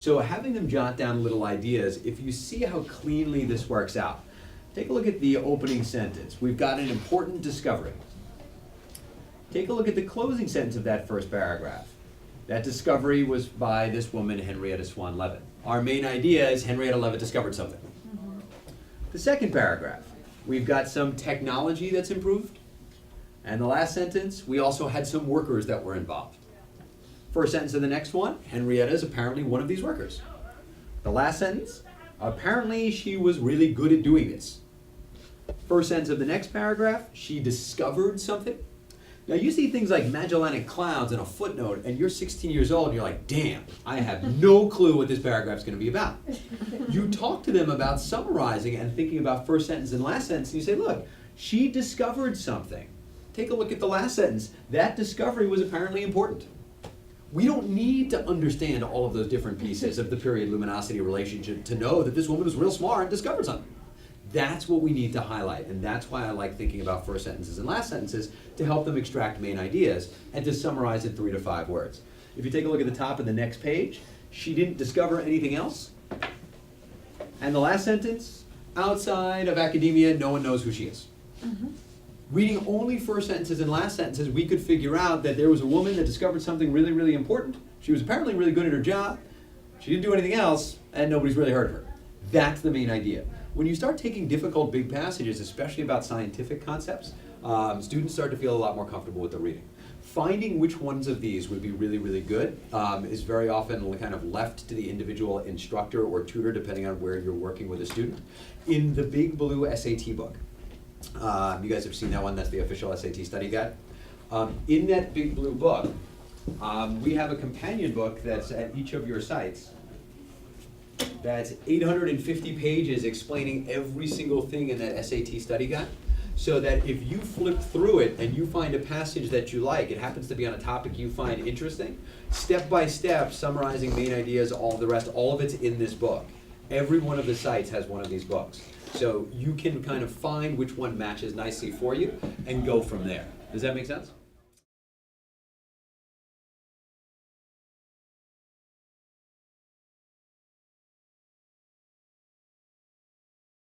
So having them jot down little ideas, if you see how cleanly this works out, take a look at the opening sentence. We've got an important discovery. Take a look at the closing sentence of that first paragraph. That discovery was by this woman, Henrietta Swan Leavitt. Our main idea is Henrietta Leavitt discovered something. The second paragraph, we've got some technology that's improved. And the last sentence, we also had some workers that were involved. First sentence of the next one, Henrietta is apparently one of these workers. The last sentence, apparently she was really good at doing this. First sentence of the next paragraph, she discovered something. Now you see things like Magellanic Clouds and a footnote, and you're 16 years old and you're like, damn, I have no clue what this paragraph's gonna be about. You talk to them about summarizing and thinking about first sentence and last sentence, and you say, look, she discovered something. Take a look at the last sentence. That discovery was apparently important. We don't need to understand all of those different pieces of the period luminosity relationship to know that this woman was real smart and discovered something. That's what we need to highlight, and that's why I like thinking about first sentences and last sentences to help them extract main ideas and to summarize in 3 to 5 words. If you take a look at the top of the next page, she didn't discover anything else. And the last sentence, outside of academia, no one knows who she is. Reading only first sentences and last sentences, we could figure out that there was a woman that discovered something really, really important. She was apparently really good at her job. She didn't do anything else, and nobody's really heard of her. That's the main idea. When you start taking difficult big passages, especially about scientific concepts, students start to feel a lot more comfortable with the reading. Finding which ones of these would be really, really good is very often kind of left to the individual instructor or tutor, depending on where you're working with a student. In the Big Blue SAT book, you guys have seen that one, that's the official SAT study guide. In that Big Blue book, we have a companion book that's at each of your sites. That's 850 pages explaining every single thing in that SAT study guide. So that if you flip through it and you find a passage that you like, it happens to be on a topic you find interesting, step by step, summarizing main ideas, all of the rest, all of it's in this book. Every one of the sites has one of these books. So you can kind of find which one matches nicely for you and go from there. Does that make sense?